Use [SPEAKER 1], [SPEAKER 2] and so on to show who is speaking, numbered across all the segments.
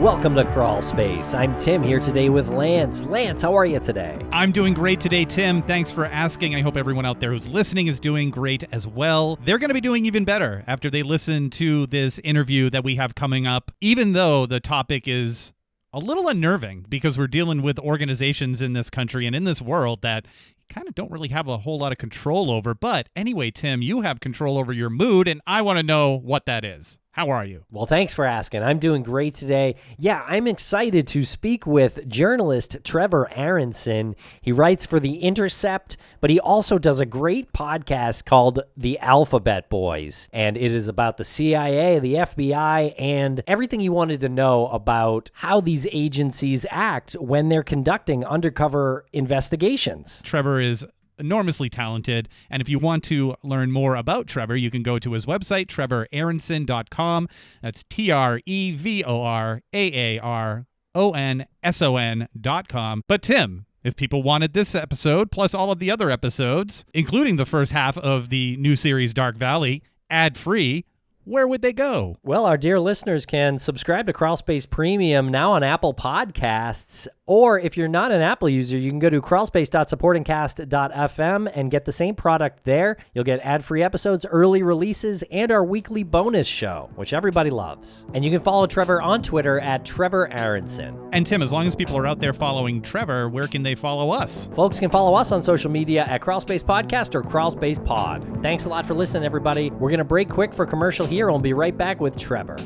[SPEAKER 1] Welcome to Crawlspace. I'm Tim here today with Lance. Lance, how are you today?
[SPEAKER 2] I'm doing great today, Tim. Thanks for asking. I hope everyone out there who's listening is doing great as well. They're going to be doing even better after they listen to this interview that we have coming up, even though the topic is a little unnerving because we're dealing with organizations in this country and in this world that kind of don't really have a whole lot of control over. But anyway, Tim, you have control over your mood, and I want to know what that is. How are you?
[SPEAKER 1] Well, thanks for asking. I'm doing great today. Yeah, I'm excited to speak with journalist Trevor Aaronson. He writes for The Intercept, but he also does a great podcast called The Alphabet Boys, and it is about the CIA, the FBI, and everything you wanted to know about how these agencies act when they're conducting undercover investigations.
[SPEAKER 2] Trevor is enormously talented, and if you want to learn more about Trevor, you can go to his website, trevoraaronson.com. That's TrevorAaronson.com. But Tim, if people wanted this episode, plus all of the other episodes, including the first half of the new series Dark Valley, ad-free, where would they go?
[SPEAKER 1] Well, our dear listeners can subscribe to Crawlspace Premium now on Apple Podcasts, or if you're not an Apple user, you can go to crawlspace.supportingcast.fm and get the same product there. You'll get ad-free episodes, early releases, and our weekly bonus show, which everybody loves. And you can follow Trevor on Twitter at Trevor Aaronson.
[SPEAKER 2] And Tim, as long as people are out there following Trevor, where can they follow us?
[SPEAKER 1] Folks can follow us on social media at Crawlspace Podcast or Crawlspace Pod. Thanks a lot for listening, everybody. We're going to break quick for commercial here, and we'll be right back with Trevor.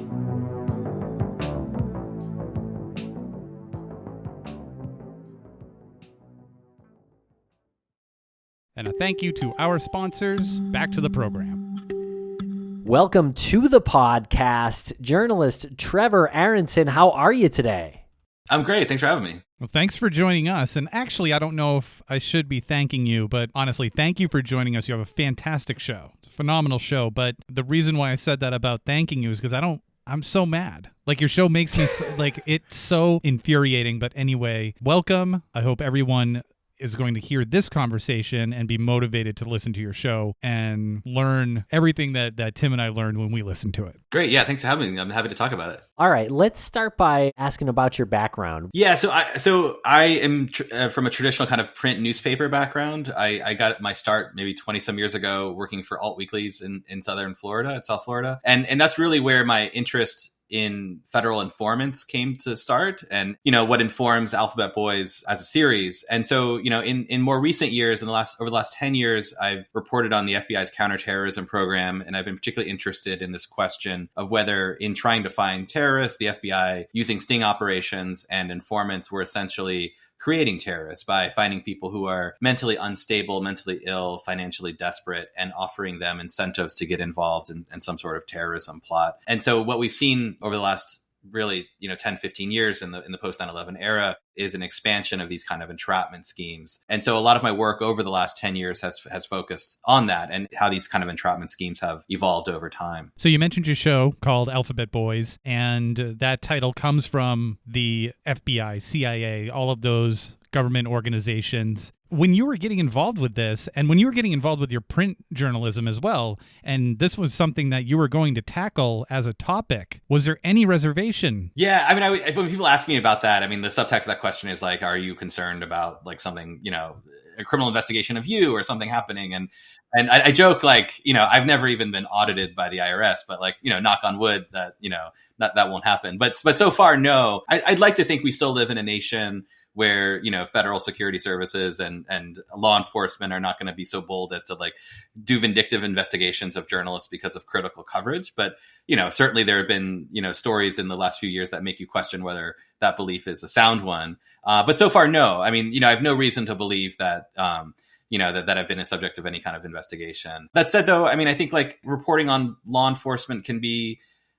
[SPEAKER 2] And a thank you to our sponsors. Back to the program.
[SPEAKER 1] Welcome to the podcast, journalist Trevor Aaronson. How are you today?
[SPEAKER 3] I'm great. Thanks for having me.
[SPEAKER 2] Well, thanks for joining us. And actually, I don't know if I should be thanking you, but honestly, thank you for joining us. You have a fantastic show. It's a phenomenal show. But the reason why I said that about thanking you is because I'm so mad. Like, your show makes me, it's so infuriating. But anyway, welcome. I hope everyone is going to hear this conversation and be motivated to listen to your show and learn everything that Tim and I learned when we listened to it.
[SPEAKER 3] Great. Yeah, thanks for having me. I'm happy to talk about it.
[SPEAKER 1] All right, let's start by asking about your background.
[SPEAKER 3] Yeah, so I am from a traditional kind of print newspaper background. I got my start maybe 20 some years ago working for alt weeklies in South Florida. And that's really where my interest in federal informants came to start, and what informs Alphabet Boys as a series. And so in more recent years, over the last 10 years, I've reported on the FBI's counterterrorism program, and I've been particularly interested in this question of whether, in trying to find terrorists, the FBI using sting operations and informants were essentially creating terrorists by finding people who are mentally unstable, mentally ill, financially desperate, and offering them incentives to get involved in some sort of terrorism plot. And so what we've seen over the last really 10, 15 years in the post 9/11 era is an expansion of these kind of entrapment schemes. And so a lot of my work over the last 10 years has focused on that and how these kind of entrapment schemes have evolved over time.
[SPEAKER 2] So you mentioned your show called Alphabet Boys, and that title comes from the FBI, CIA, all of those government organizations. When you were getting involved with this, and when you were getting involved with your print journalism as well, and this was something that you were going to tackle as a topic, was there any reservation?
[SPEAKER 3] Yeah, I mean, when people ask me about that, I mean, the subtext of that question is like, are you concerned about like something, a criminal investigation of you or something happening? And I joke, like, I've never even been audited by the IRS, but like, knock on wood that, that won't happen. But so far, no. I'd like to think we still live in a nation where, federal security services and law enforcement are not going to be so bold as to like do vindictive investigations of journalists because of critical coverage. But, certainly there have been, stories in the last few years that make you question whether that belief is a sound one. But so far, no. I mean, I have no reason to believe that, that I've been a subject of any kind of investigation. That said, though, I mean, I think like reporting on law enforcement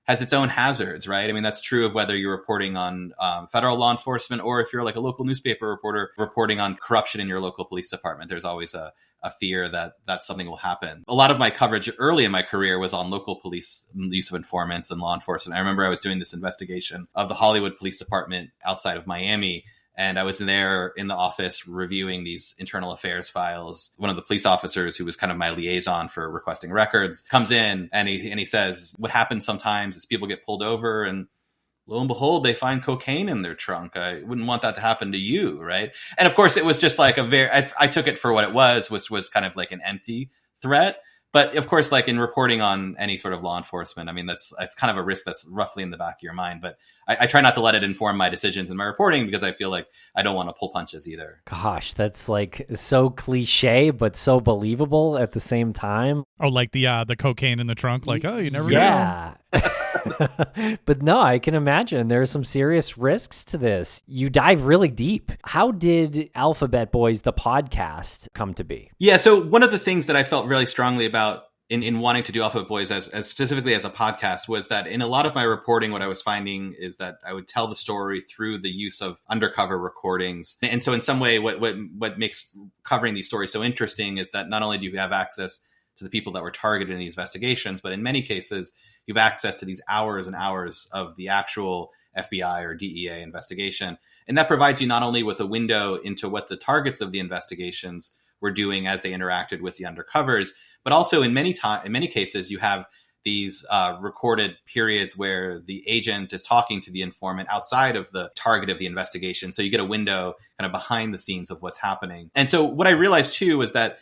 [SPEAKER 3] has its own hazards, right? I mean, that's true of whether you're reporting on federal law enforcement or if you're like a local newspaper reporter reporting on corruption in your local police department. There's always a fear that something will happen. A lot of my coverage early in my career was on local police use of informants and law enforcement. I remember I was doing this investigation of the Hollywood Police Department outside of Miami. And I was there in the office reviewing these internal affairs files. One of the police officers, who was kind of my liaison for requesting records, comes in and he says, what happens sometimes is people get pulled over and lo and behold, they find cocaine in their trunk. I wouldn't want that to happen to you, right? And of course, it was just like I took it for what it was, which was kind of like an empty threat. But of course, like in reporting on any sort of law enforcement, I mean, it's kind of a risk that's roughly in the back of your mind. But I try not to let it inform my decisions in my reporting because I feel like I don't want to pull punches either.
[SPEAKER 1] Gosh, that's like so cliche, but so believable at the same time.
[SPEAKER 2] Oh, like the cocaine in the trunk. Like, oh, you never know.
[SPEAKER 1] Yeah. But no, I can imagine there are some serious risks to this. You dive really deep. How did Alphabet Boys, the podcast, come to be?
[SPEAKER 3] Yeah, so one of the things that I felt really strongly about in wanting to do Alphabet Boys as specifically as a podcast was that in a lot of my reporting, what I was finding is that I would tell the story through the use of undercover recordings. And so in some way, what makes covering these stories so interesting is that not only do you have access to the people that were targeted in these investigations, but in many cases, you have access to these hours and hours of the actual FBI or DEA investigation. And that provides you not only with a window into what the targets of the investigations were doing as they interacted with the undercovers, but also in many cases, you have these recorded periods where the agent is talking to the informant outside of the target of the investigation. So you get a window kind of behind the scenes of what's happening. And so what I realized too was that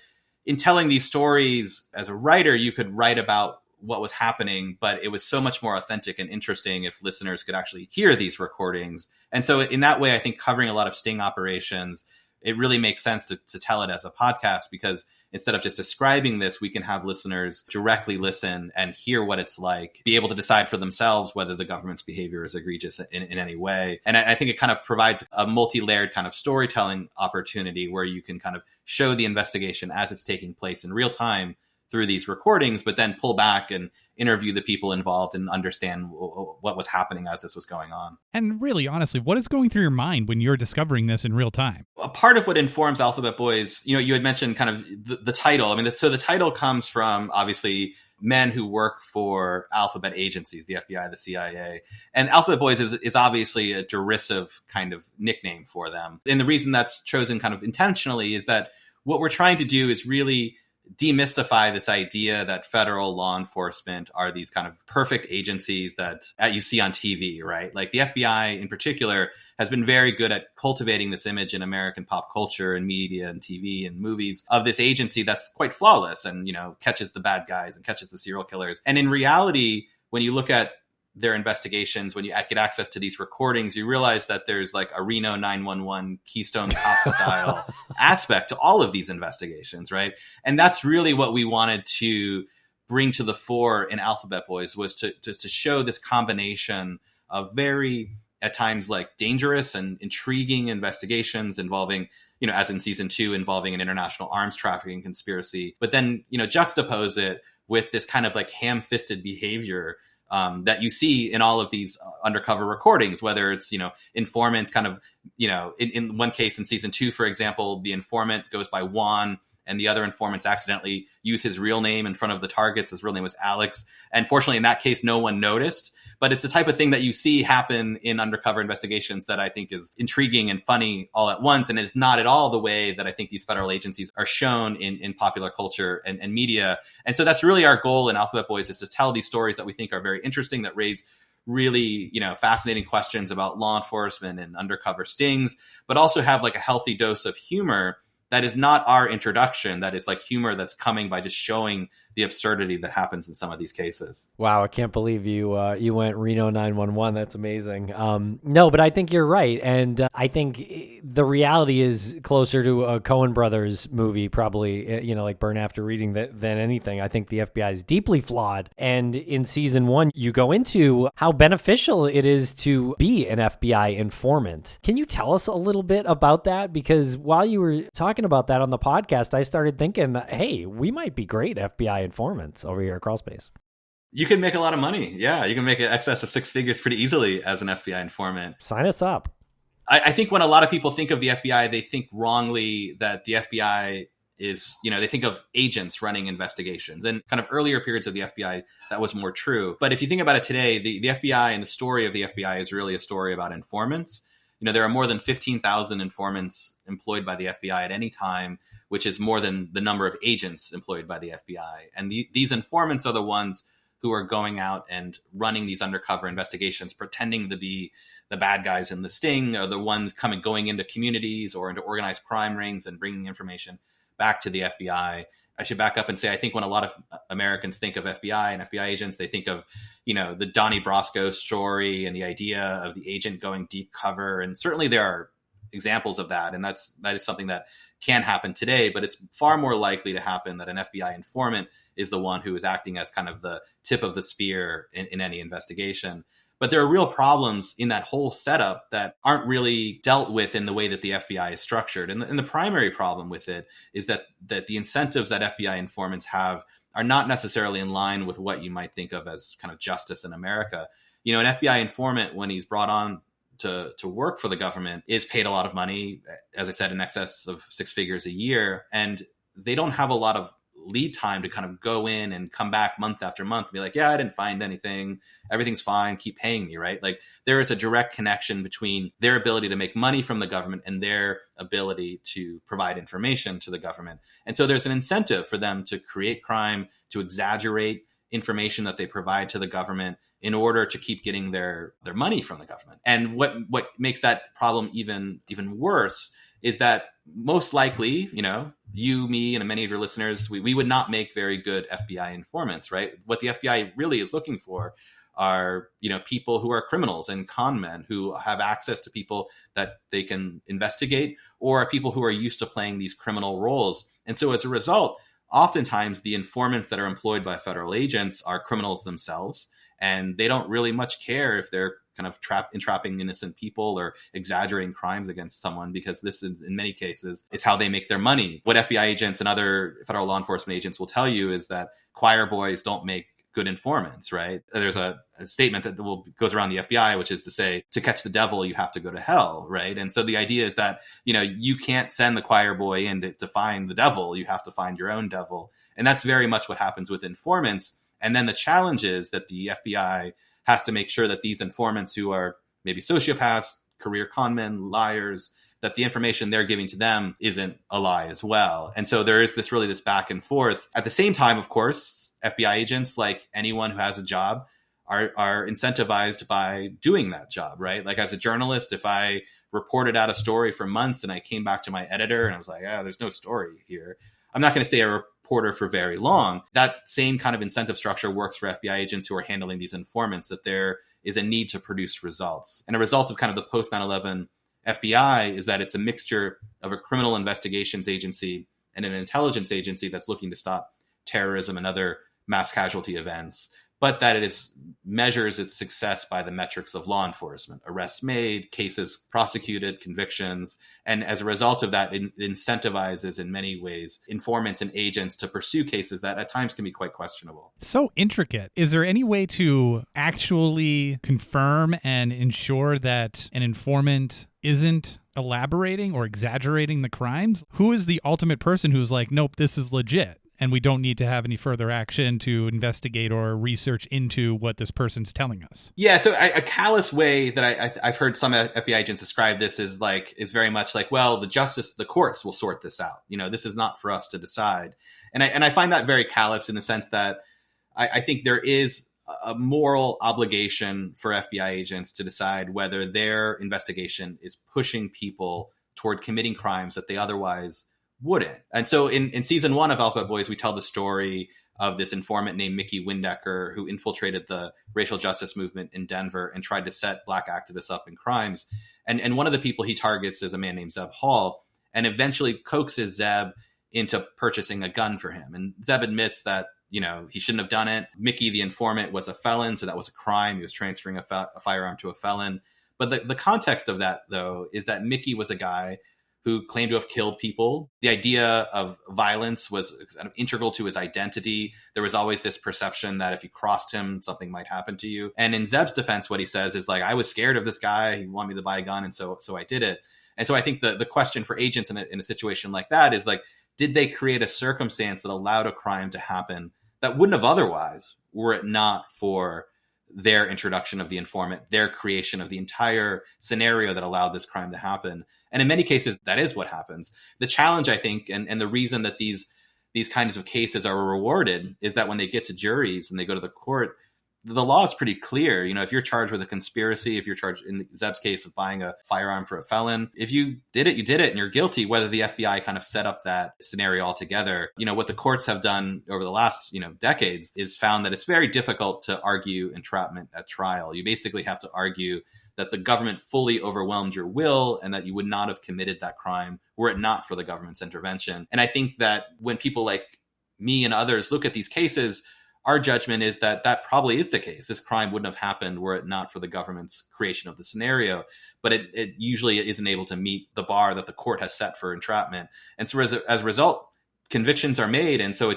[SPEAKER 3] in telling these stories as a writer, you could write about what was happening, but it was so much more authentic and interesting if listeners could actually hear these recordings. And so in that way, I think covering a lot of sting operations, it really makes sense to tell it as a podcast, because instead of just describing this, we can have listeners directly listen and hear what it's like, be able to decide for themselves whether the government's behavior is egregious in any way. And I think it kind of provides a multi-layered kind of storytelling opportunity where you can kind of show the investigation as it's taking place in real time through these recordings, but then pull back and interview the people involved and understand what was happening as this was going on.
[SPEAKER 2] And really, honestly, what is going through your mind when you're discovering this in real time?
[SPEAKER 3] A part of what informs Alphabet Boys, you had mentioned kind of the title. I mean, so the title comes from obviously men who work for alphabet agencies, the FBI, the CIA. And Alphabet Boys is obviously a derisive kind of nickname for them. And the reason that's chosen kind of intentionally is that what we're trying to do is really demystify this idea that federal law enforcement are these kind of perfect agencies that you see on TV, right? Like the FBI in particular has been very good at cultivating this image in American pop culture and media and TV and movies of this agency that's quite flawless and, catches the bad guys and catches the serial killers. And in reality, when you look at their investigations, when you get access to these recordings, you realize that there's like a Reno 911 Keystone Cop style aspect to all of these investigations, right? And that's really what we wanted to bring to the fore in Alphabet Boys, was to show this combination of very, at times, like dangerous and intriguing investigations involving, as in season 2, involving an international arms trafficking conspiracy, but then, juxtapose it with this kind of like ham-fisted behavior that you see in all of these undercover recordings, whether it's, informants kind of, in one case in season 2, for example, the informant goes by Juan and the other informants accidentally use his real name in front of the targets. His real name was Alex. And fortunately, in that case, no one noticed. But it's the type of thing that you see happen in undercover investigations that I think is intriguing and funny all at once. And it's not at all the way that I think these federal agencies are shown in popular culture and media. And so that's really our goal in Alphabet Boys, is to tell these stories that we think are very interesting, that raise really, fascinating questions about law enforcement and undercover stings, but also have like a healthy dose of humor that is not our introduction, that is like humor that's coming by just showing the absurdity that happens in some of these cases.
[SPEAKER 1] Wow, I can't believe you went Reno 911. That's amazing. No, but I think you're right. And I think the reality is closer to a Coen Brothers movie, probably, like Burn After Reading, than anything. I think the FBI is deeply flawed. And in season 1, you go into how beneficial it is to be an FBI informant. Can you tell us a little bit about that? Because while you were talking about that on the podcast, I started thinking, hey, we might be great FBI informants over here at Crawlspace.
[SPEAKER 3] You can make a lot of money. Yeah, you can make an excess of 6 figures pretty easily as an FBI informant.
[SPEAKER 1] Sign us up.
[SPEAKER 3] I think when a lot of people think of the FBI, they think wrongly that the FBI is, they think of agents running investigations. And kind of earlier periods of the FBI, that was more true. But if you think about it today, the FBI and the story of the FBI is really a story about informants. There are more than 15,000 informants employed by the FBI at any time, which is more than the number of agents employed by the FBI. And these informants are the ones who are going out and running these undercover investigations, pretending to be the bad guys in the sting, or the ones going into communities or into organized crime rings and bringing information back to the FBI. I should back up and say, I think when a lot of Americans think of FBI and FBI agents, they think of, the Donnie Brasco story and the idea of the agent going deep cover. And certainly there are examples of that. And that is something that can happen today, but it's far more likely to happen that an FBI informant is the one who is acting as kind of the tip of the spear in any investigation. But there are real problems in that whole setup that aren't really dealt with in the way that the FBI is structured. And the primary problem with it is that the incentives that FBI informants have are not necessarily in line with what you might think of as kind of justice in America. An FBI informant, when he's brought on to work for the government, is paid a lot of money, as I said, in excess of 6 figures a year. And they don't have a lot of lead time to kind of go in and come back month after month and be like, yeah, I didn't find anything. Everything's fine. Keep paying me, right? Like, there is a direct connection between their ability to make money from the government and their ability to provide information to the government. And so there's an incentive for them to create crime, to exaggerate information that they provide to the government in order to keep getting their money from the government. And what makes that problem even worse is that most likely, you, me, and many of your listeners, we would not make very good FBI informants, right? What the FBI really is looking for are, people who are criminals and con men who have access to people that they can investigate, or people who are used to playing these criminal roles. And so as a result, oftentimes the informants that are employed by federal agents are criminals themselves, and they don't really much care if they're kind of entrapping innocent people or exaggerating crimes against someone, because this is, in many cases, is how they make their money. What FBI agents and other federal law enforcement agents will tell you is that choir boys don't make good informants, right? There's a statement that goes around the FBI, which is to say, to catch the devil, you have to go to hell, right? And so the idea is that, you can't send the choir boy in to find the devil. You have to find your own devil. And that's very much what happens with informants. And then the challenge is that the FBI has to make sure that these informants, who are maybe sociopaths, career con men, liars, that the information they're giving to them isn't a lie as well. And so there is this back and forth. At the same time, of course, FBI agents, like anyone who has a job, are incentivized by doing that job, right? Like, as a journalist, if I reported out a story for months and I came back to my editor and I was like, there's no story here, I'm not going to stay a reporter for very long. That same kind of incentive structure works for FBI agents who are handling these informants, that there is a need to produce results. And a result of kind of the post 9/11 FBI is that it's a mixture of a criminal investigations agency and an intelligence agency that's looking to stop terrorism and other mass casualty events, but that it measures its success by the metrics of law enforcement: arrests made, cases prosecuted, convictions. And as a result of that, it incentivizes in many ways informants and agents to pursue cases that at times can be quite questionable.
[SPEAKER 2] So intricate. Is there any way to actually confirm and ensure that an informant isn't elaborating or exaggerating the crimes? Who is the ultimate person who's like, nope, this is legit, and we don't need to have any further action to investigate or research into what this person's telling us?
[SPEAKER 3] Yeah, so a callous way that I've heard some FBI agents describe this is very much like, well, the courts will sort this out. This is not for us to decide. And I find that very callous in the sense that I think there is a moral obligation for FBI agents to decide whether their investigation is pushing people toward committing crimes that they otherwise wouldn't. And so in season 1 of Alphabet Boys, we tell the story of this informant named Mickey Windecker, who infiltrated the racial justice movement in Denver and tried to set Black activists up in crimes. And one of the people he targets is a man named Zeb Hall, and eventually coaxes Zeb into purchasing a gun for him. And Zeb admits that, he shouldn't have done it. Mickey, the informant, was a felon, so that was a crime. He was transferring a firearm to a felon. But the context of that, though, is that Mickey was a guy who claimed to have killed people. The idea of violence was kind of integral to his identity. There was always this perception that if you crossed him, something might happen to you. And in Zeb's defense, what he says is like, I was scared of this guy. He wanted me to buy a gun, and so I did it. And so I think the question for agents in a situation like that is like, did they create a circumstance that allowed a crime to happen that wouldn't have otherwise, were it not for their introduction of the informant, their creation of the entire scenario that allowed this crime to happen? And in many cases, that is what happens. The challenge, I think, and the reason that these these kinds of cases are rewarded is that when they get to juries and they go to the court, the law is pretty clear. If you're charged with a conspiracy, if you're charged in Zeb's case of buying a firearm for a felon, if you did it, you did it, and you're guilty, whether the FBI kind of set up that scenario altogether. What the courts have done over the last, decades is found that it's very difficult to argue entrapment at trial. You basically have to argue that the government fully overwhelmed your will and that you would not have committed that crime were it not for the government's intervention. And I think that when people like me and others look at these cases, our judgment is that that probably is the case. This crime wouldn't have happened were it not for the government's creation of the scenario, but it usually isn't able to meet the bar that the court has set for entrapment. And so as a result, convictions are made. And so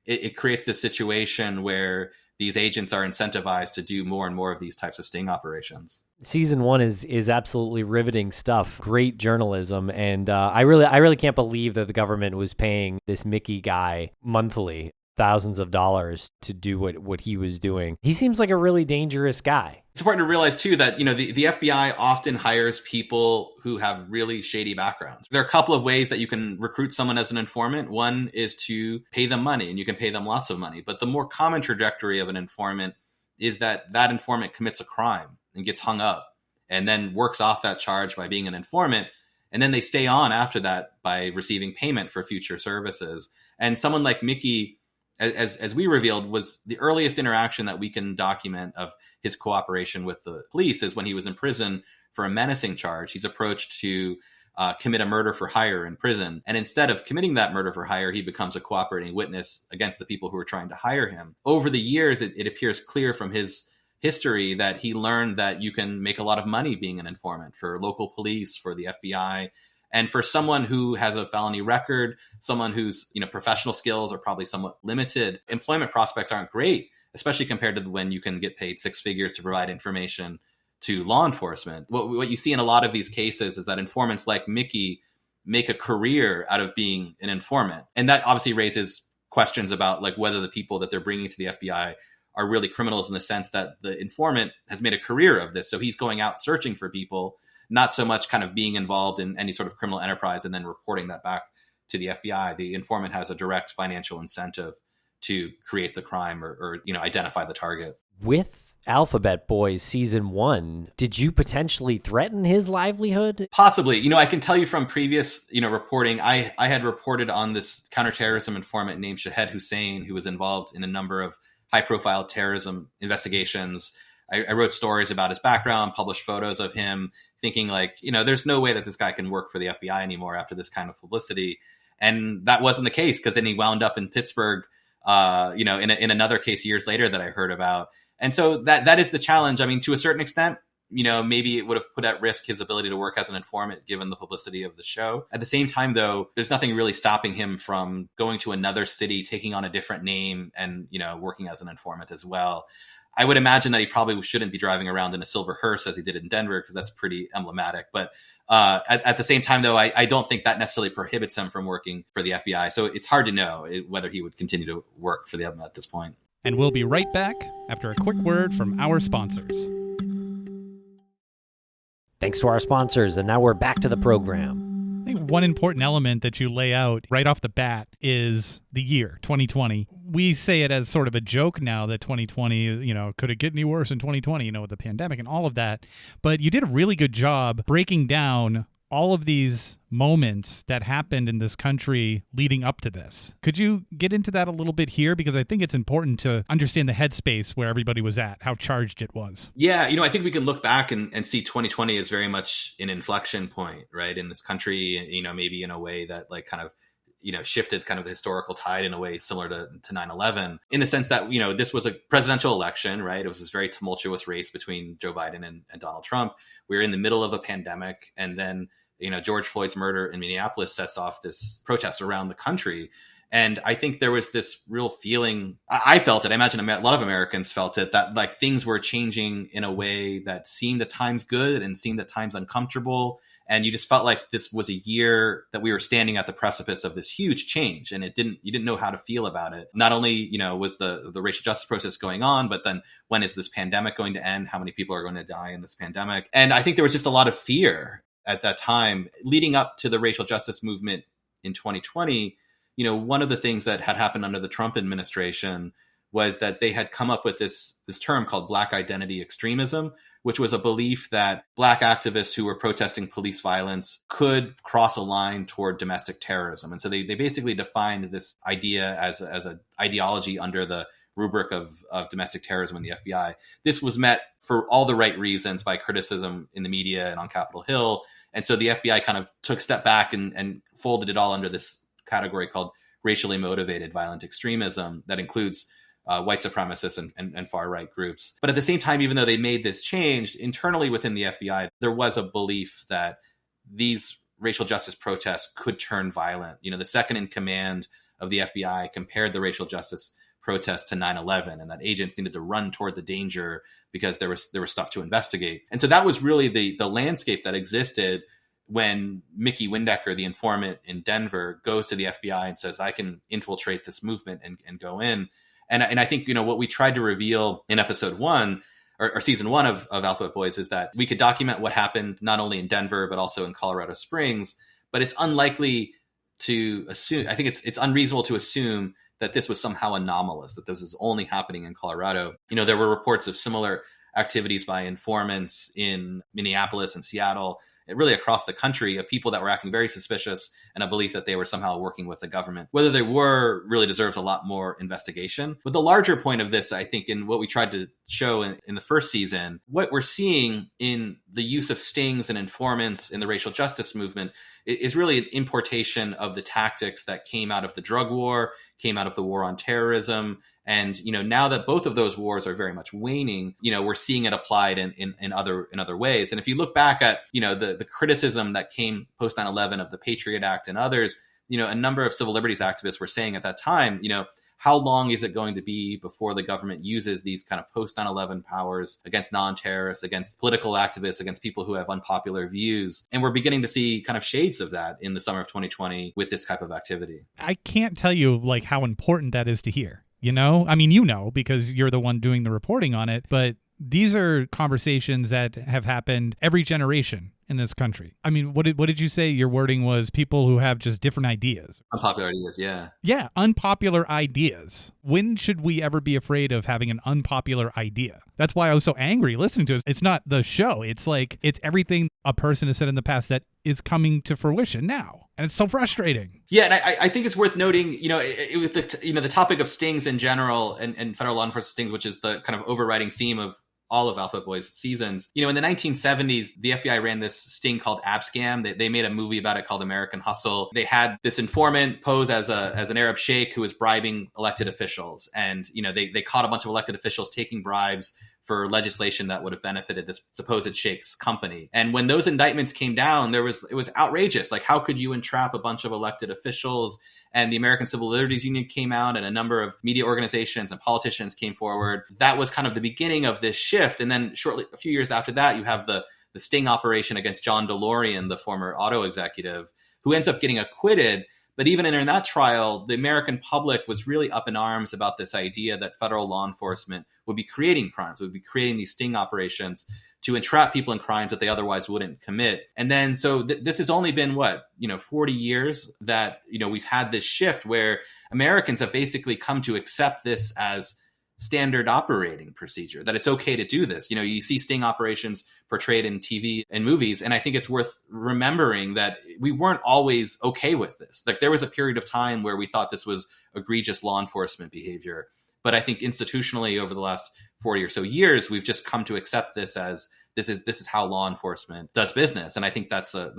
[SPEAKER 3] it creates this situation where these agents are incentivized to do more and more of these types of sting operations.
[SPEAKER 1] Season 1 is absolutely riveting stuff. Great journalism, and I really can't believe that the government was paying this Mickey guy monthly thousands of dollars to do what he was doing. He seems like a really dangerous guy.
[SPEAKER 3] It's important to realize too that the FBI often hires people who have really shady backgrounds. There are a couple of ways that you can recruit someone as an informant. One is to pay them money, and you can pay them lots of money. But the more common trajectory of an informant is that informant commits a crime and gets hung up and then works off that charge by being an informant. And then they stay on after that by receiving payment for future services. And someone like Mickey, as we revealed, was the earliest interaction that we can document of his cooperation with the police is when he was in prison for a menacing charge. He's approached to commit a murder for hire in prison. And instead of committing that murder for hire, he becomes a cooperating witness against the people who are trying to hire him. Over the years, it appears clear from his history that he learned that you can make a lot of money being an informant for local police, for the FBI. And for someone who has a felony record, someone whose professional skills are probably somewhat limited, employment prospects aren't great, especially compared to when you can get paid six figures to provide information to law enforcement. What you see in a lot of these cases is that informants like Mickey make a career out of being an informant. And that obviously raises questions about like whether the people that they're bringing to the FBI are really criminals, in the sense that the informant has made a career of this. So he's going out searching for people, not so much kind of being involved in any sort of criminal enterprise and then reporting that back to the FBI. The informant has a direct financial incentive to create the crime or identify the target.
[SPEAKER 1] With Alphabet Boys Season 1, did you potentially threaten his livelihood?
[SPEAKER 3] Possibly. I can tell you from previous, reporting, I had reported on this counterterrorism informant named Shahed Hussein, who was involved in a number of high-profile terrorism investigations. I wrote stories about his background, published photos of him, thinking like, there's no way that this guy can work for the FBI anymore after this kind of publicity. And that wasn't the case, because then he wound up in Pittsburgh, in another case years later that I heard about. And so that is the challenge. I mean, to a certain extent, maybe it would have put at risk his ability to work as an informant given the publicity of the show. At the same time, though, there's nothing really stopping him from going to another city, taking on a different name, and, working as an informant as well. I would imagine that he probably shouldn't be driving around in a silver hearse as he did in Denver, because that's pretty emblematic. But at the same time, though, I don't think that necessarily prohibits him from working for the FBI. So it's hard to know whether he would continue to work for them at this point.
[SPEAKER 2] And we'll be right back after a quick word from our sponsors.
[SPEAKER 1] Thanks to our sponsors, and now we're back to the program.
[SPEAKER 2] I think one important element that you lay out right off the bat is the year, 2020. We say it as sort of a joke now that 2020, could it get any worse in 2020, with the pandemic and all of that. But you did a really good job breaking down all of these moments that happened in this country leading up to this. Could you get into that a little bit here? Because I think it's important to understand the headspace where everybody was at, how charged it was.
[SPEAKER 3] Yeah, I think we can look back and see 2020 as very much an inflection point, right, in this country, maybe in a way that like kind of, shifted kind of the historical tide in a way similar to 9/11, in the sense that, this was a presidential election, right? It was this very tumultuous race between Joe Biden and Donald Trump. We were in the middle of a pandemic, and then, George Floyd's murder in Minneapolis sets off this protest around the country. And I think there was this real feeling, I felt it, I imagine a lot of Americans felt it, that like things were changing in a way that seemed at times good and seemed at times uncomfortable. And you just felt like this was a year that we were standing at the precipice of this huge change, and you didn't know how to feel about it. Not only, was the racial justice process going on, but then when is this pandemic going to end? How many people are going to die in this pandemic? And I think there was just a lot of fear at that time leading up to the racial justice movement in 2020. one of the things that had happened under the Trump administration was that they had come up with this term called Black identity extremism, which was a belief that Black activists who were protesting police violence could cross a line toward domestic terrorism. And so they basically defined this idea as an ideology under the rubric of domestic terrorism in the FBI. This was met for all the right reasons by criticism in the media and on Capitol Hill. And so the FBI kind of took a step back and folded it all under this category called racially motivated violent extremism that includes white supremacists and far-right groups. But at the same time, even though they made this change, internally within the FBI, there was a belief that these racial justice protests could turn violent. The second in command of the FBI compared the racial justice protests to 9/11, and that agents needed to run toward the danger because there was stuff to investigate. And so that was really the landscape that existed when Mickey Windecker, the informant in Denver, goes to the FBI and says, I can infiltrate this movement and go in. And I think, what we tried to reveal in episode 1 or season 1 of Alphabet Boys is that we could document what happened not only in Denver, but also in Colorado Springs. But it's unlikely to assume, I think it's unreasonable to assume that this was somehow anomalous, that this is only happening in Colorado. There were reports of similar activities by informants in Minneapolis and Seattle, and really across the country, of people that were acting very suspicious and a belief that they were somehow working with the government. Whether they were really deserves a lot more investigation. But the larger point of this, I think, in what we tried to show in the first season, what we're seeing in the use of stings and informants in the racial justice movement is really an importation of the tactics that came out of the drug war, came out of the war on terrorism. And, now that both of those wars are very much waning, we're seeing it applied in other ways. And if you look back at, the criticism that came post 9/11 of the Patriot Act and others, a number of civil liberties activists were saying at that time, how long is it going to be before the government uses these kind of post 9/11 powers against non-terrorists, against political activists, against people who have unpopular views? And we're beginning to see kind of shades of that in the summer of 2020 with this type of activity.
[SPEAKER 2] I can't tell you how important that is to hear. Because you're the one doing the reporting on it, but these are conversations that have happened every generation in this country. What did you say? Your wording was people who have just different ideas.
[SPEAKER 3] Unpopular ideas, yeah.
[SPEAKER 2] Yeah, unpopular ideas. When should we ever be afraid of having an unpopular idea? That's why I was so angry listening to it. It's not the show. It's it's everything a person has said in the past that is coming to fruition now. And it's so frustrating.
[SPEAKER 3] Yeah, and I think it's worth noting, it was the topic of stings in general and federal law enforcement stings, which is the kind of overriding theme of all of Alphabet Boys seasons. In the 1970s, the FBI ran this sting called Abscam. They made a movie about it called American Hustle. They had this informant pose as an Arab sheikh who was bribing elected officials. And, they caught a bunch of elected officials taking bribes for legislation that would have benefited this supposed sheikh's company. And when those indictments came down, it was outrageous. How could you entrap a bunch of elected officials? And the American Civil Liberties Union came out, and a number of media organizations and politicians came forward. That was kind of the beginning of this shift. And then a few years after that, you have the sting operation against John DeLorean, the former auto executive, who ends up getting acquitted. But even in that trial, the American public was really up in arms about this idea that federal law enforcement would be creating crimes, would be creating these sting operations to entrap people in crimes that they otherwise wouldn't commit. And then, so this has only been 40 years that, we've had this shift where Americans have basically come to accept this as standard operating procedure, that it's okay to do this. You see sting operations portrayed in TV and movies. And I think it's worth remembering that we weren't always okay with this. There was a period of time where we thought this was egregious law enforcement behavior. But I think institutionally over the last 40 or so years, we've just come to accept this as this is how law enforcement does business. And I think that's a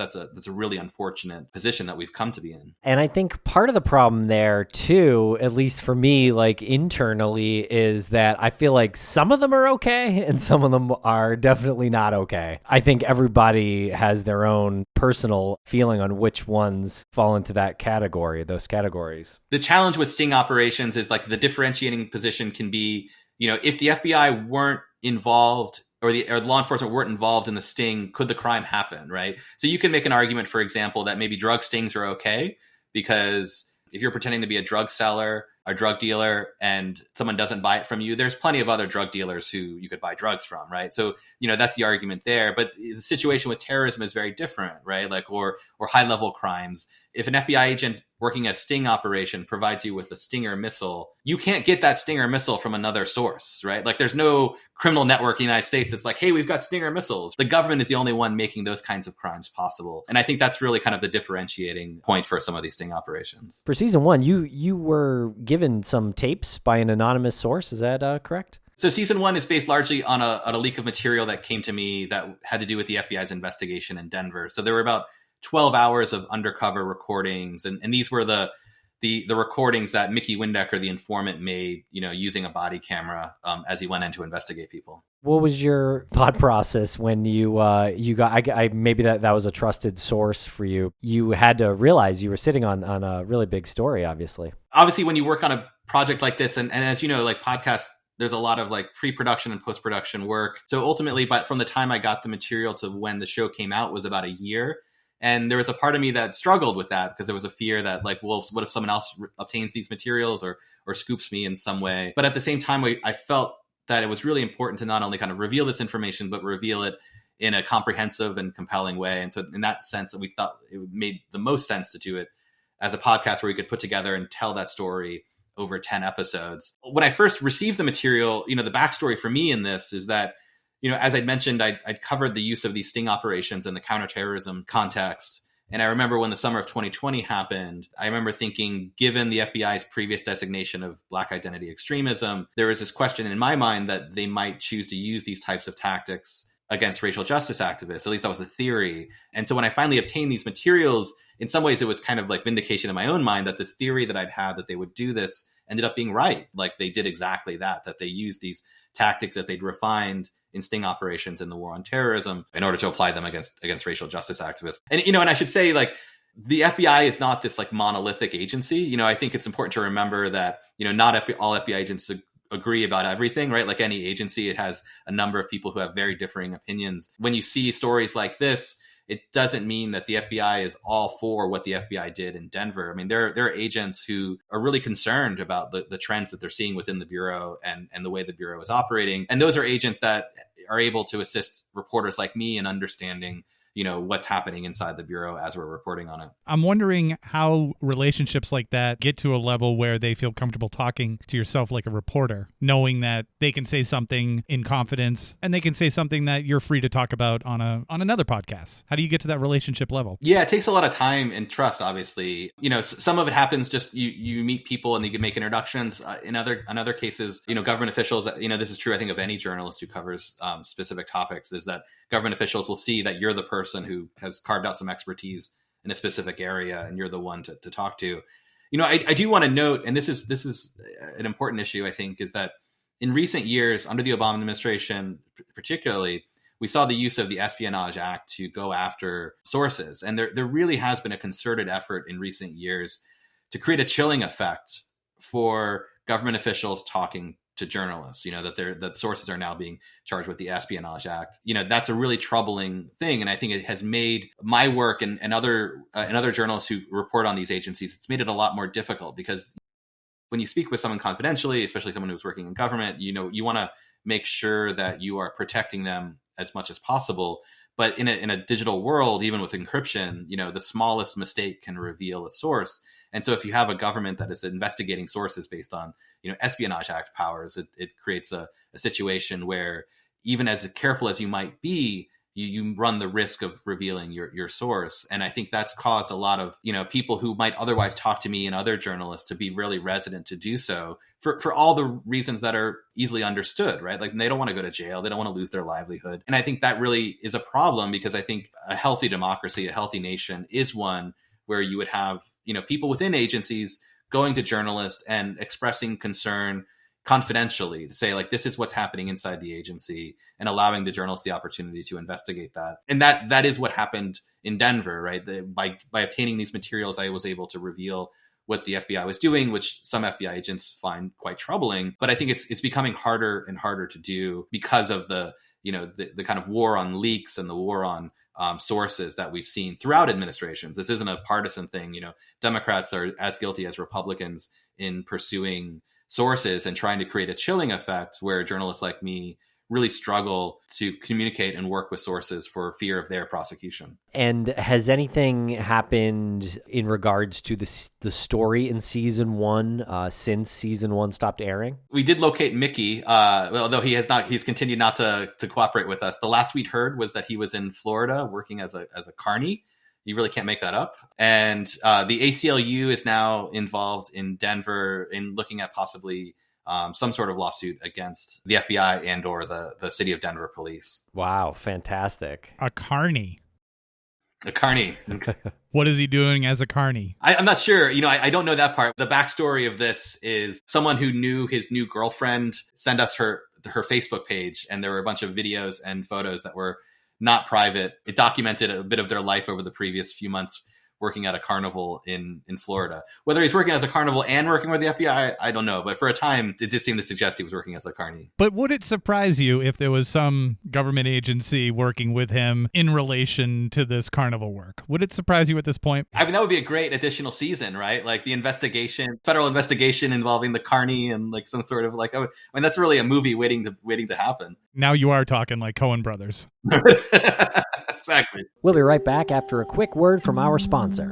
[SPEAKER 3] really unfortunate position that we've come to be in.
[SPEAKER 1] And I think part of the problem there too, at least for me, internally, is that I feel like some of them are okay and some of them are definitely not okay. I think everybody has their own personal feeling on which ones fall into that category, those categories.
[SPEAKER 3] The challenge with sting operations is the differentiating position can be, if the FBI weren't involved or the law enforcement weren't involved in the sting, could the crime happen, right? So you can make an argument, for example, that maybe drug stings are okay because if you're pretending to be a drug seller, a drug dealer, and someone doesn't buy it from you, there's plenty of other drug dealers who you could buy drugs from, right? So, that's the argument there. But the situation with terrorism is very different, right? Or high-level crimes. if an FBI agent working a sting operation provides you with a Stinger missile, you can't get that Stinger missile from another source, right? Like there's no criminal network in the United States that's like, hey, we've got Stinger missiles. The government is the only one making those kinds of crimes possible. And I think that's really kind of the differentiating point for some of these sting operations.
[SPEAKER 1] For season 1, you were given some tapes by an anonymous source. Is that correct?
[SPEAKER 3] So season 1 is based largely on a leak of material that came to me that had to do with the FBI's investigation in Denver. So there were about 12 hours of undercover recordings. And these were the recordings that Mickey Windecker, the informant, made, using a body camera as he went in to investigate people.
[SPEAKER 1] What was your thought process when you got, maybe that was a trusted source for you. You had to realize you were sitting on a really big story, obviously.
[SPEAKER 3] Obviously, when you work on a project like this, and as you know, like podcasts, there's a lot of like pre-production and post-production work. So ultimately, but from the time I got the material to when the show came out was about a year. And there was a part of me that struggled with that because there was a fear that like, well, what if someone else obtains these materials or scoops me in some way? But at the same time, I felt that it was really important to not only kind of reveal this information, but reveal it in a comprehensive and compelling way. And so in that sense, we thought it made the most sense to do it as a podcast where we could put together and tell that story over 10 episodes. When I first received the material, the backstory for me in this is that, as I'd mentioned, I'd covered the use of these sting operations in the counterterrorism context. And I remember when the summer of 2020 happened, I remember thinking, given the FBI's previous designation of Black identity extremism, there was this question in my mind that they might choose to use these types of tactics against racial justice activists. At least that was the theory. And so when I finally obtained these materials, in some ways it was kind of like vindication in my own mind that this theory that I'd had that they would do this ended up being right. Like they did exactly that they used these tactics that they'd refined in sting operations in the war on terrorism in order to apply them against racial justice activists. And, and I should say, like, the FBI is not this like monolithic agency. I think it's important to remember that, not all FBI agents agree about everything, right? Like any agency, it has a number of people who have very differing opinions. When you see stories like this, it doesn't mean that the FBI is all for what the FBI did in Denver. I mean, there are agents who are really concerned about the trends that they're seeing within the Bureau and the way the Bureau is operating. And those are agents that are able to assist reporters like me in understanding what's happening inside the Bureau as we're reporting on it.
[SPEAKER 2] I'm wondering how relationships like that get to a level where they feel comfortable talking to yourself like a reporter, knowing that they can say something in confidence and they can say something that you're free to talk about on another podcast. How do you get to that relationship level?
[SPEAKER 3] Yeah, it takes a lot of time and trust, obviously. Some of it happens just you meet people and you can make introductions. In other cases, government officials, this is true, I think, of any journalist who covers specific topics, is that government officials will see that you're the person who has carved out some expertise in a specific area and you're the one to talk to. I do want to note, and this is an important issue, I think, is that in recent years, under the Obama administration particularly, we saw the use of the Espionage Act to go after sources. And there really has been a concerted effort in recent years to create a chilling effect for government officials talking to journalists, that sources are now being charged with the Espionage Act. That's a really troubling thing. And I think it has made my work and other journalists who report on these agencies, it's made it a lot more difficult because when you speak with someone confidentially, especially someone who's working in government, you want to make sure that you are protecting them as much as possible. But in a digital world, even with encryption, the smallest mistake can reveal a source. And so if you have a government that is investigating sources based on, Espionage Act powers, it creates a situation where even as careful as you might be, you run the risk of revealing your source. And I think that's caused a lot of, people who might otherwise talk to me and other journalists to be really reticent to do so for all the reasons that are easily understood, right? Like they don't want to go to jail. They don't want to lose their livelihood. And I think that really is a problem because I think a healthy democracy, a healthy nation is one where you would have, people within agencies going to journalists and expressing concern confidentially to say, like, this is what's happening inside the agency and allowing the journalists the opportunity to investigate that. And that is what happened in Denver, right? By obtaining these materials, I was able to reveal what the FBI was doing, which some FBI agents find quite troubling. But I think it's becoming harder and harder to do because of the kind of war on leaks and the war on sources that we've seen throughout administrations. This isn't a partisan thing. Democrats are as guilty as Republicans in pursuing sources and trying to create a chilling effect where journalists like me really struggle to communicate and work with sources for fear of their prosecution.
[SPEAKER 1] And has anything happened in regards to the story in season 1 since season 1 stopped airing?
[SPEAKER 3] We did locate Mickey, although he's continued not to cooperate with us. The last we'd heard was that he was in Florida working as a Kearney. You really can't make that up. And the ACLU is now involved in Denver in looking at possibly some sort of lawsuit against the FBI and or the city of Denver police.
[SPEAKER 1] Wow, fantastic.
[SPEAKER 2] A Kearney.
[SPEAKER 3] A Kearney.
[SPEAKER 2] What is he doing as a Kearney?
[SPEAKER 3] I'm not sure. I don't know that part. The backstory of this is someone who knew his new girlfriend sent us her Facebook page, and there were a bunch of videos and photos that were not private. It documented a bit of their life over the previous few months working at a carnival in Florida. Whether he's working as a carnival and working with the FBI, I don't know. But for a time, it did seem to suggest he was working as a Kearney.
[SPEAKER 2] But would it surprise you if there was some government agency working with him in relation to this carnival work? Would it surprise you at this point?
[SPEAKER 3] I mean, that would be a great additional season, right? Like the federal investigation involving the Kearney and like some sort of like, I mean, that's really a movie waiting to happen.
[SPEAKER 2] Now you are talking like Coen brothers.
[SPEAKER 3] Exactly.
[SPEAKER 1] We'll be right back after a quick word from our sponsor.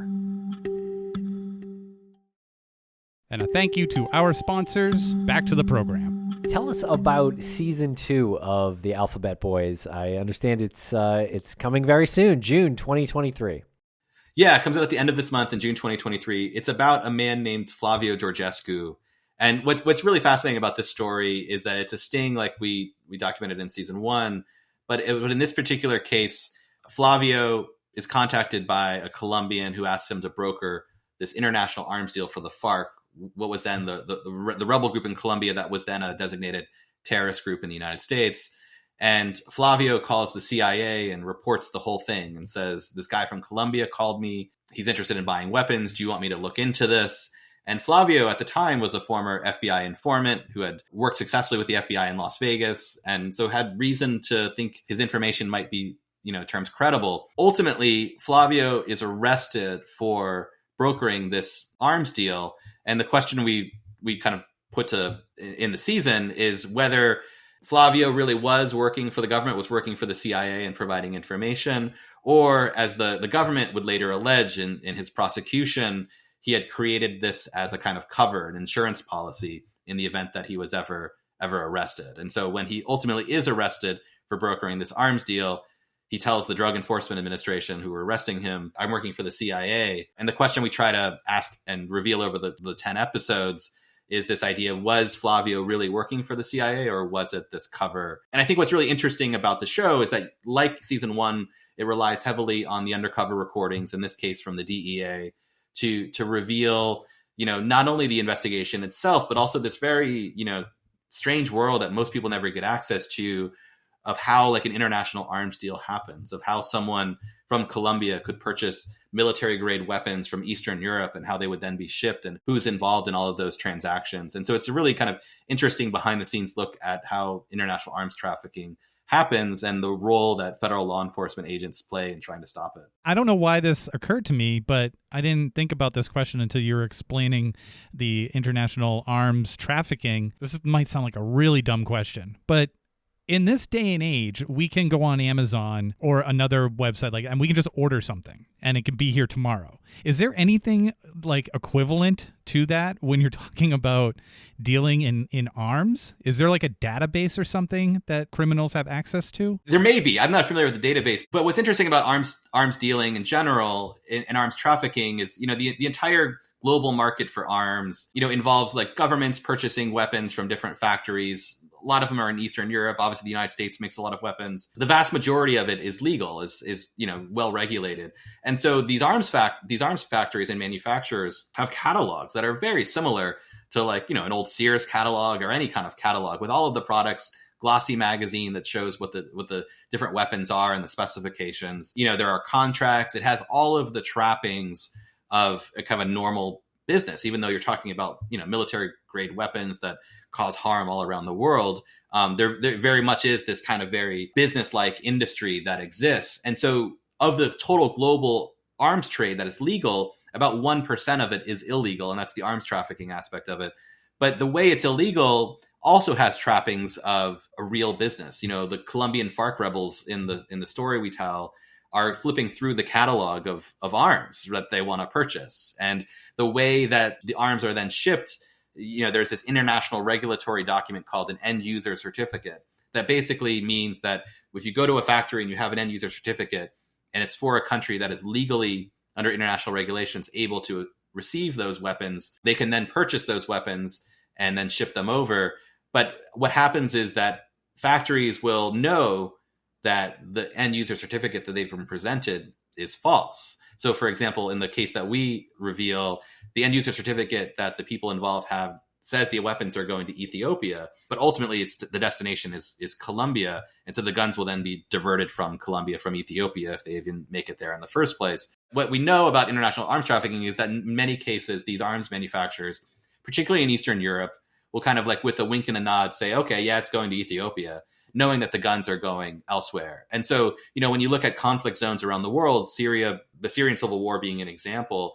[SPEAKER 2] And a thank you to our sponsors. Back to the program.
[SPEAKER 1] Tell us about season 2 of the Alphabet Boys. I understand it's coming very soon, June 2023.
[SPEAKER 3] Yeah, it comes out at the end of this month in June 2023. It's about a man named Flavio Georgescu. And what's really fascinating about this story is that it's a sting like we documented in season 1. But in this particular case, Flavio is contacted by a Colombian who asks him to broker this international arms deal for the FARC, what was then the rebel group in Colombia that was then a designated terrorist group in the United States. And Flavio calls the CIA and reports the whole thing and says, this guy from Colombia called me. He's interested in buying weapons. Do you want me to look into this? And Flavio at the time was a former FBI informant who had worked successfully with the FBI in Las Vegas, and so had reason to think his information might be, terms credible. Ultimately, Flavio is arrested for brokering this arms deal. And the question we kind of put in the season is whether Flavio really was working for the government, was working for the CIA and providing information, or as the government would later allege in his prosecution, he had created this as a kind of cover, an insurance policy in the event that he was ever arrested. And so when he ultimately is arrested for brokering this arms deal, he tells the Drug Enforcement Administration who were arresting him, I'm working for the CIA. And the question we try to ask and reveal over the 10 episodes is this idea, was Flavio really working for the CIA or was it this cover? And I think what's really interesting about the show is that, like season 1, it relies heavily on the undercover recordings, in this case from the DEA, to reveal, not only the investigation itself, but also this very, strange world that most people never get access to, of how like an international arms deal happens, of how someone from Colombia could purchase military grade weapons from Eastern Europe and how they would then be shipped and who's involved in all of those transactions. And so it's a really kind of interesting behind the scenes look at how international arms trafficking happens and the role that federal law enforcement agents play in trying to stop it.
[SPEAKER 2] I don't know why this occurred to me, but I didn't think about this question until you were explaining the international arms trafficking. This might sound like a really dumb question, but in this day and age, we can go on Amazon or another website and we can just order something and it can be here tomorrow. Is there anything like equivalent to that when you're talking about dealing in arms? Is there like a database or something that criminals have access to?
[SPEAKER 3] There may be. I'm not familiar with the database, but what's interesting about arms dealing in general and arms trafficking is, the entire global market for arms, involves like governments purchasing weapons from different factories. A lot of them are in Eastern Europe. Obviously, the United States makes a lot of weapons. The vast majority of it is legal, is well regulated. And so these arms factories and manufacturers have catalogs that are very similar to like, an old Sears catalog or any kind of catalog with all of the products, glossy magazine that shows what the different weapons are and the specifications. There are contracts. It has all of the trappings of a kind of a normal business, even though you're talking about, military grade weapons that cause harm all around the world. There very much is this kind of very business-like industry that exists. And so of the total global arms trade that is legal, about 1% of it is illegal. And that's the arms trafficking aspect of it. But the way it's illegal also has trappings of a real business. The Colombian FARC rebels in the story we tell are flipping through the catalog of arms that they want to purchase. And the way that the arms are then shipped, there's this international regulatory document called an end user certificate that basically means that if you go to a factory and you have an end user certificate and it's for a country that is legally under international regulations able to receive those weapons, they can then purchase those weapons and then ship them over. But what happens is that factories will know that the end user certificate that they've been presented is false. So, for example, in the case that we reveal, the end user certificate that the people involved have says the weapons are going to Ethiopia, but ultimately the destination is Colombia. And so the guns will then be diverted from Colombia, from Ethiopia, if they even make it there in the first place. What we know about international arms trafficking is that in many cases, these arms manufacturers, particularly in Eastern Europe, will kind of like with a wink and a nod say, okay, yeah, it's going to Ethiopia, knowing that the guns are going elsewhere. And so, when you look at conflict zones around the world, Syria, the Syrian civil war being an example,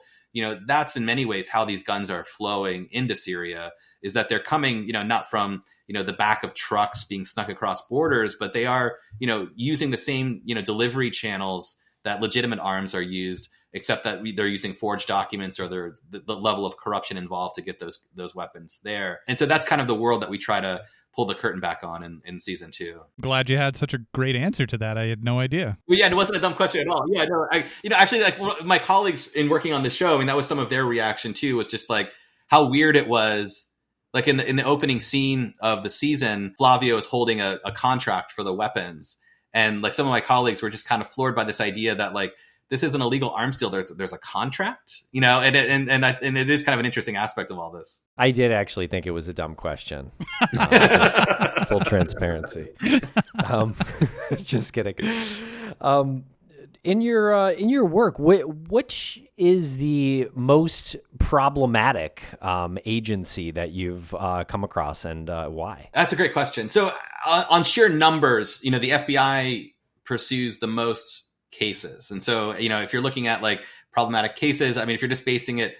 [SPEAKER 3] that's in many ways how these guns are flowing into Syria, is that they're coming, not from, the back of trucks being snuck across borders, but they are, using the same, delivery channels that legitimate arms are used, except that they're using forged documents or the level of corruption involved to get those weapons there. And so that's kind of the world that we try to pull the curtain back on in season 2.
[SPEAKER 2] Glad you had such a great answer to that. I had no idea.
[SPEAKER 3] Well, yeah, it wasn't a dumb question at all. Yeah, no, actually, like my colleagues in working on the show, that was some of their reaction too, was just like how weird it was. Like in the opening scene of the season, Flavio is holding a contract for the weapons. And like some of my colleagues were just kind of floored by this idea that like, this is an illegal arms deal. There's a contract, and it is kind of an interesting aspect of all this.
[SPEAKER 1] I did actually think it was a dumb question. Full transparency. Just kidding. In your work, which is the most problematic agency that you've come across, and why?
[SPEAKER 3] That's a great question. So on sheer numbers, the FBI pursues the most cases. And so, if you're looking at like problematic cases, if you're just basing it,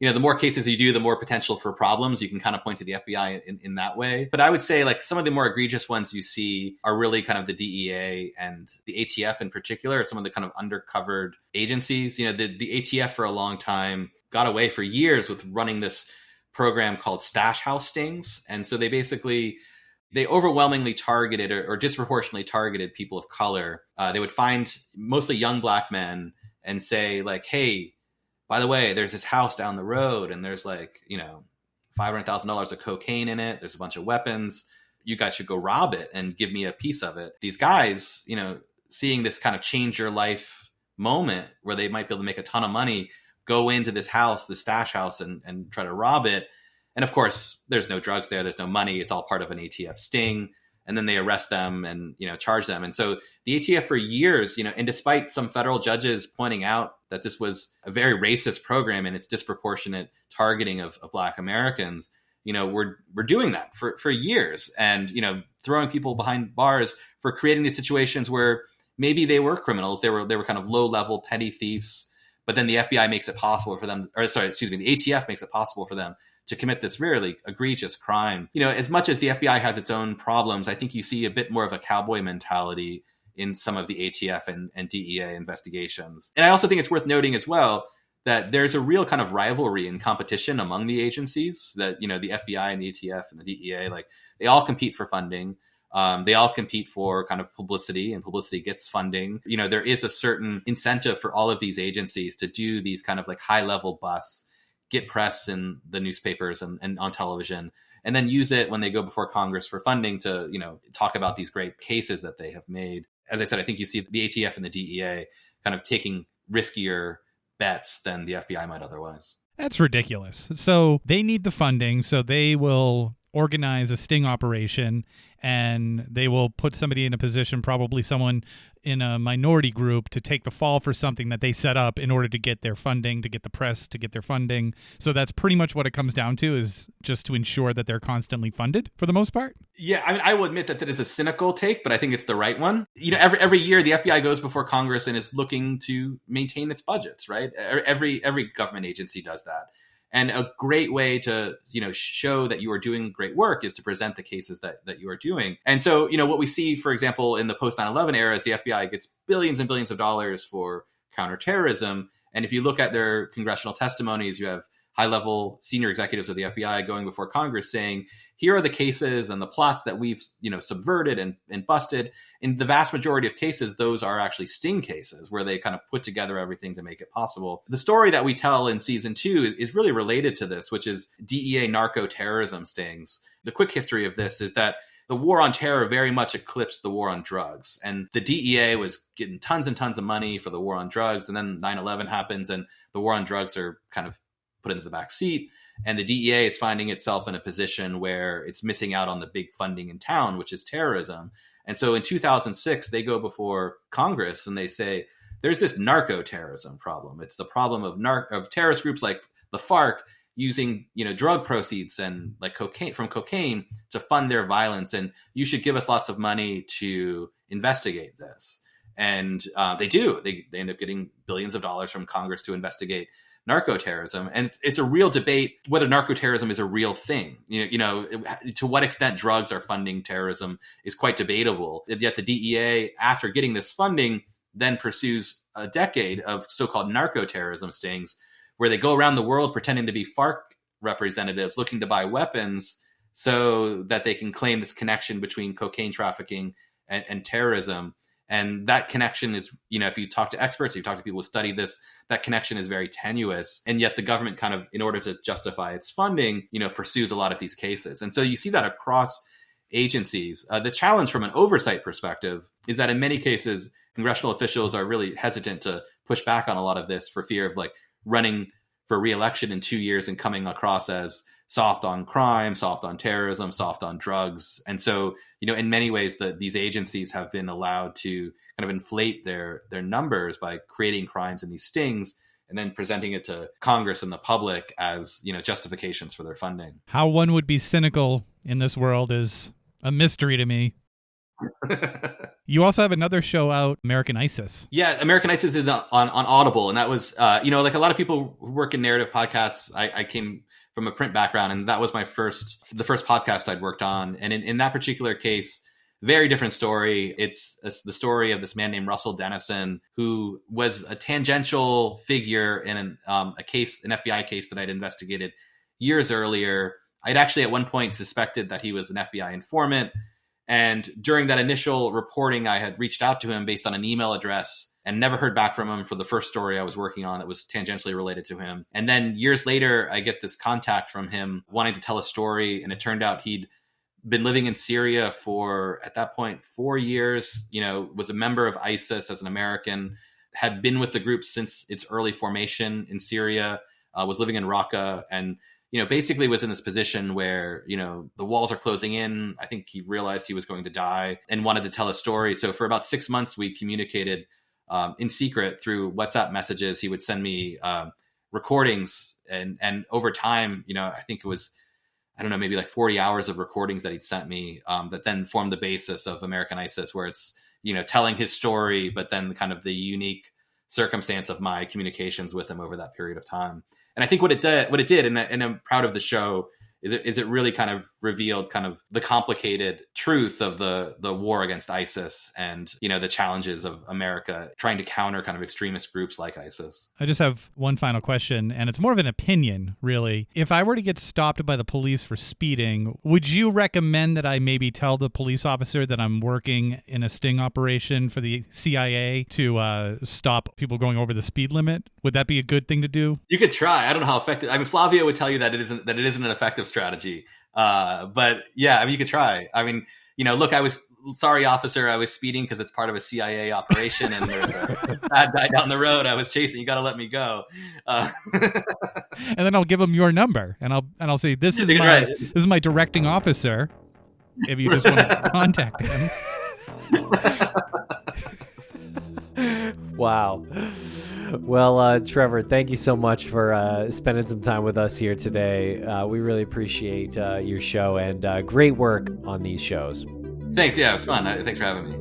[SPEAKER 3] the more cases you do, the more potential for problems. You can kind of point to the FBI in that way. But I would say like some of the more egregious ones you see are really kind of the DEA and the ATF in particular, some of the kind of undercovered agencies. The ATF for a long time got away for years with running this program called Stash House Stings. And so they overwhelmingly targeted or disproportionately targeted people of color. They would find mostly young black men and say like, hey, by the way, there's this house down the road and there's like, $500,000 of cocaine in it. There's a bunch of weapons. You guys should go rob it and give me a piece of it. These guys, seeing this kind of change your life moment where they might be able to make a ton of money, go into this house, the stash house, and try to rob it. And of course, there's no drugs there. There's no money. It's all part of an ATF sting. And then they arrest them and, charge them. And so the ATF for years, and despite some federal judges pointing out that this was a very racist program and its disproportionate targeting of Black Americans, we're doing that for years and, throwing people behind bars for creating these situations where maybe they were criminals. They were kind of low level petty thieves, but then the FBI makes it possible for them, the ATF makes it possible for them to commit this really egregious crime. As much as the FBI has its own problems, I think you see a bit more of a cowboy mentality in some of the ATF and DEA investigations. And I also think it's worth noting as well that there's a real kind of rivalry and competition among the agencies that, the FBI and the ATF and the DEA, like they all compete for funding. They all compete for kind of publicity, and publicity gets funding. There is a certain incentive for all of these agencies to do these kind of like high level busts, get press in the newspapers and on television, and then use it when they go before Congress for funding to, talk about these great cases that they have made. As I said, I think you see the ATF and the DEA kind of taking riskier bets than the FBI might otherwise.
[SPEAKER 2] That's ridiculous. So they need the funding, so they will organize a sting operation and they will put somebody in a position, probably someone in a minority group, to take the fall for something that they set up in order to get their funding, to get the press, to get their funding. So that's pretty much what it comes down to, is just to ensure that they're constantly funded for the most part.
[SPEAKER 3] Yeah, I will admit that is a cynical take, but I think it's the right one. Every year the FBI goes before Congress and is looking to maintain its budgets, right? Every government agency does that. And a great way to, show that you are doing great work is to present the cases that you are doing. And so, what we see, for example, in the post 9/11 era is the FBI gets billions and billions of dollars for counterterrorism. And if you look at their congressional testimonies, you have high-level senior executives of the FBI going before Congress saying, here are the cases and the plots that we've, subverted and busted. In the vast majority of cases, those are actually sting cases where they kind of put together everything to make it possible. The story that we tell in season 2 is really related to this, which is DEA narco-terrorism stings. The quick history of this is that the war on terror very much eclipsed the war on drugs. And the DEA was getting tons and tons of money for the war on drugs. And then 9/11 happens and the war on drugs are kind of put into the back seat. And the DEA is finding itself in a position where it's missing out on the big funding in town, which is terrorism. And so in 2006, they go before Congress and they say, there's this narco-terrorism problem. It's the problem of terrorist groups like the FARC using, drug proceeds and like cocaine to fund their violence. And you should give us lots of money to investigate this. And they do. They end up getting billions of dollars from Congress to investigate narco-terrorism. And it's a real debate whether narco-terrorism is a real thing. To what extent drugs are funding terrorism is quite debatable. Yet the DEA, after getting this funding, then pursues a decade of so-called narco-terrorism stings where they go around the world pretending to be FARC representatives looking to buy weapons so that they can claim this connection between cocaine trafficking and terrorism. And that connection is, if you talk to experts, you talk to people who study this, that connection is very tenuous. And yet the government kind of, in order to justify its funding, pursues a lot of these cases. And so you see that across agencies. The challenge from an oversight perspective is that in many cases, congressional officials are really hesitant to push back on a lot of this for fear of like running for re-election in 2 years and coming across as soft on crime, soft on terrorism, soft on drugs. And so, in many ways, these agencies have been allowed to kind of inflate their numbers by creating crimes in these stings and then presenting it to Congress and the public as, justifications for their funding. How
[SPEAKER 2] one would be cynical in this world is a mystery to me. You also have another show out, American ISIS.
[SPEAKER 3] Yeah, American ISIS is on Audible. And that was, like a lot of people who work in narrative podcasts, I came from a print background, and that was the first podcast I'd worked on. And in that particular case, very different story. It's the story of this man named Russell Dennison, who was a tangential figure in an FBI case that I'd investigated years earlier. I'd actually at one point suspected that he was an FBI informant. And during that initial reporting, I had reached out to him based on an email address and never heard back from him for the first story I was working on that was tangentially related to him. And then years later, I get this contact from him wanting to tell a story. And it turned out he'd been living in Syria for, at that point, 4 years, was a member of ISIS as an American, had been with the group since its early formation in Syria, was living in Raqqa, and basically was in this position where, the walls are closing in. I think he realized he was going to die and wanted to tell a story. So for about 6 months, we communicated in secret through WhatsApp messages. He would send me recordings, and over time, I think it was, maybe like 40 hours of recordings that he'd sent me that then formed the basis of American ISIS, where it's, telling his story, but then kind of the unique circumstance of my communications with him over that period of time. And I think what it did, and I'm proud of the show, is it really kind of revealed kind of the complicated truth of the war against ISIS and, the challenges of America trying to counter kind of extremist groups like ISIS.
[SPEAKER 2] I just have one final question, and it's more of an opinion, really. If I were to get stopped by the police for speeding, would you recommend that I maybe tell the police officer that I'm working in a sting operation for the CIA to stop people going over the speed limit? Would that be a good thing to do?
[SPEAKER 3] You could try. I don't know how effective. Flavio would tell you that it isn't an effective strategy. But yeah, you could try. Look, I was sorry, officer, I was speeding because it's part of a CIA operation and there's a bad guy down the road I was chasing. You got to let me go.
[SPEAKER 2] And then I'll give him your number and I'll say, this is my directing officer. If you just want to contact him.
[SPEAKER 1] Wow. Well, Trevor, thank you so much for spending some time with us here today. We really appreciate your show and great work on these shows.
[SPEAKER 3] Thanks. Yeah, it was fun. Thanks for having me.